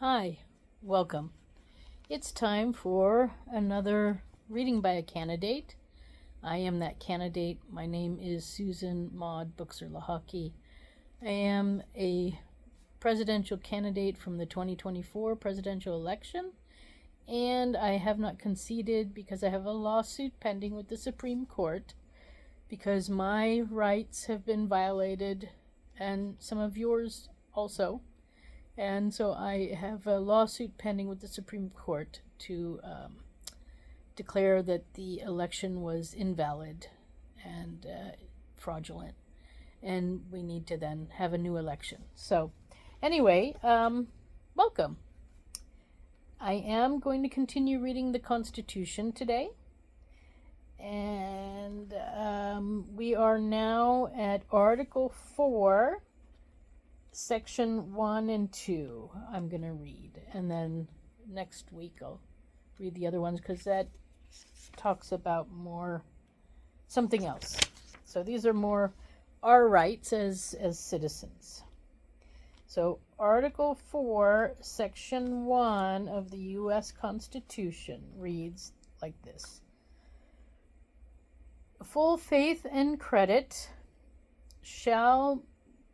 Hi, welcome. It's time for another reading by a candidate. I am that candidate. My name is Susan Maude Buchser-Lochocki. I am a presidential candidate from the 2024 presidential election, and I have not conceded because I have a lawsuit pending with the Supreme Court because my rights have been violated and some of yours also. And so I have a lawsuit pending with the Supreme Court to declare that the election was invalid and fraudulent. And we need to then have a new election. So anyway, welcome. I am going to continue reading the Constitution today. And we are now at Article 4. Section 1 and 2 I'm going to read, and then next week I'll read the other ones because that talks about more something else. So these are more our rights as citizens. So Article 4, Section 1 of the U.S. Constitution reads like this. Full faith and credit shall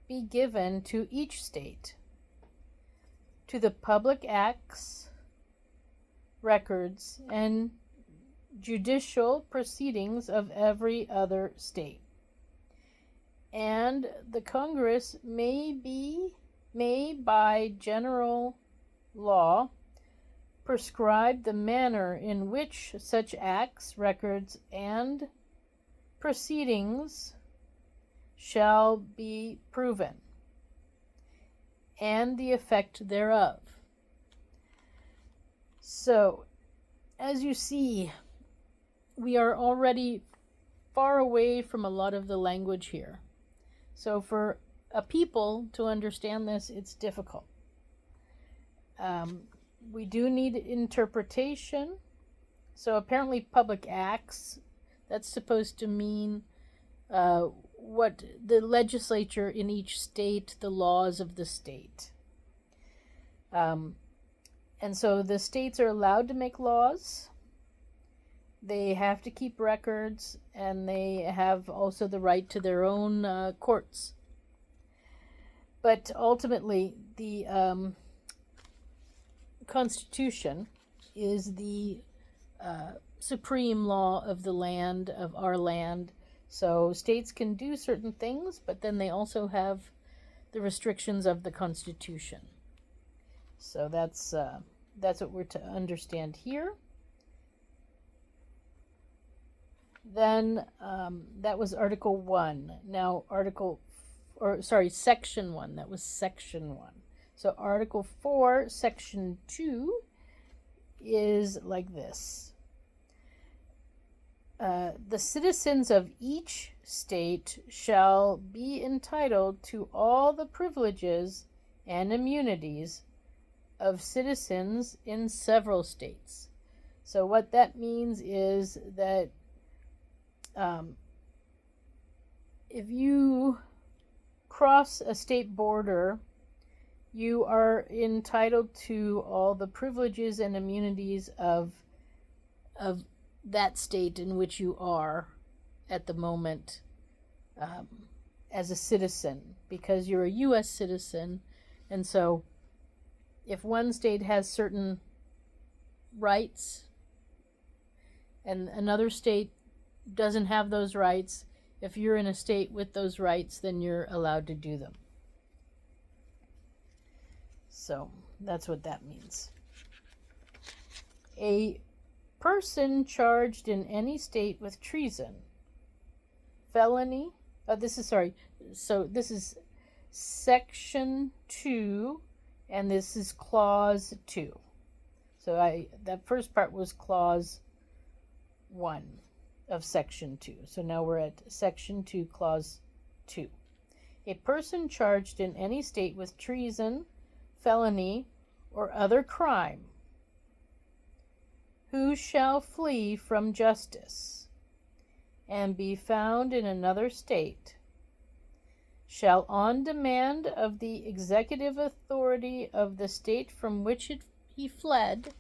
be given to each state, to the public acts, records, and judicial proceedings of every other state. And the Congress may by general law prescribe the manner in which such acts, records, and proceedings shall be proven, and the effect thereof. So, as you see, we are already far away from a lot of the language here. So for a people to understand this, it's difficult. We do need interpretation. So apparently public acts, that's supposed to mean what the legislature in each state, the laws of the state. And so the states are allowed to make laws. They have to keep records, and they have also the right to their own courts. But ultimately, the Constitution is the supreme law of the land, of our land. So states can do certain things, but then they also have the restrictions of the Constitution. So that's what we're to understand here. Then that was Article 1. Now Section 1. That was Section 1. So Article 4, Section 2 is like this. The citizens of each state shall be entitled to all the privileges and immunities of citizens in several states. So what that means is that if you cross a state border, you are entitled to all the privileges and immunities of that state in which you are at the moment as a citizen, because you're a U.S. citizen. And so if one state has certain rights and another state doesn't have those rights, if you're in a state with those rights, then you're allowed to do them. So that's what that means. A person charged in any state with treason, felony, this is Section 2, and this is Clause 2. So that first part was Clause 1 of Section 2. So now we're at Section 2, Clause 2. A person charged in any state with treason, felony, or other crime, who shall flee from justice and be found in another state, shall, on demand of the executive authority of the state from which he fled,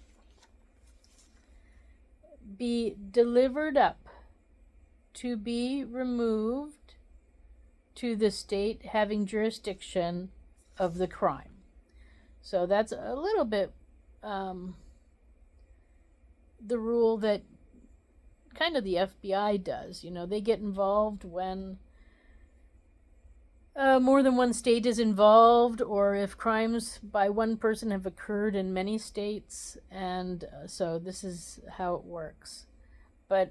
be delivered up to be removed to the state having jurisdiction of the crime. So that's a little bit the rule that kind of the FBI does. They get involved when more than one state is involved, or if crimes by one person have occurred in many states, and so this is how it works. But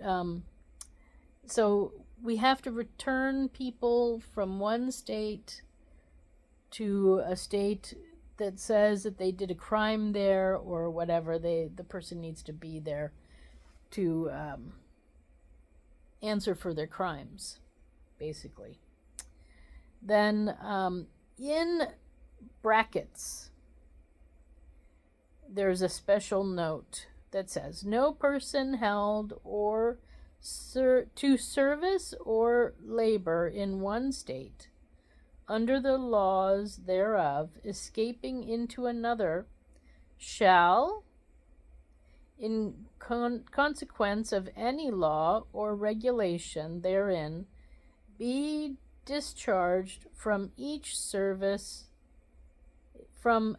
so we have to return people from one state to a state that says that they did a crime there or whatever. The person needs to be there to answer for their crimes, basically. Then in brackets, there's a special note that says, no person held or to service or labor in one state under the laws thereof, escaping into another, shall, in consequence of any law or regulation therein, be discharged from each service, from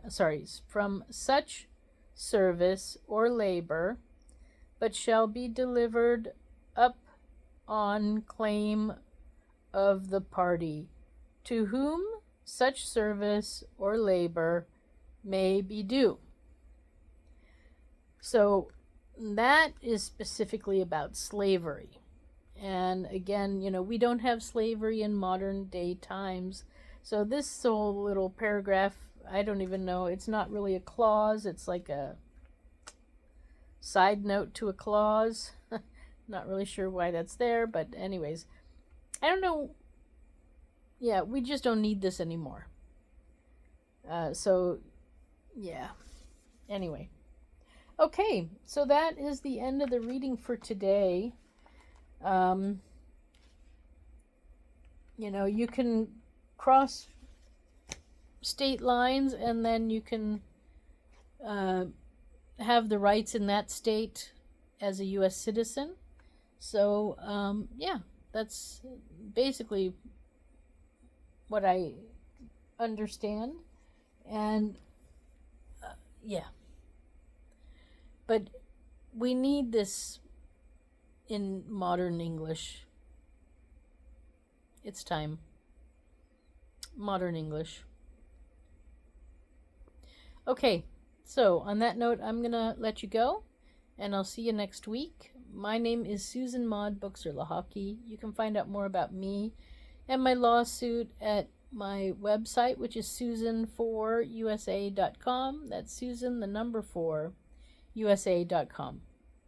such service or labor, but shall be delivered up on claim of the party to whom such service or labor may be due. So that is specifically about slavery. And again, we don't have slavery in modern day times. So this whole little paragraph, I don't even know, it's not really a clause, it's like a side note to a clause. Not really sure why that's there, but anyways, I don't know. Yeah, we just don't need this anymore. So, yeah. Anyway. Okay, so that is the end of the reading for today. You can cross state lines and then you can have the rights in that state as a U.S. citizen. So, yeah, that's basically what I understand. And, yeah. But we need this in modern English. It's time. Modern English. Okay, so on that note, I'm going to let you go, and I'll see you next week. My name is Susan Maude Buchser-Lochocki. You can find out more about me and my lawsuit at my website, which is susan4usa.com. That's Susan, the number 4, USA.com.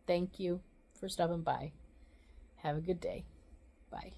Thank you for stopping by. Have a good day. Bye.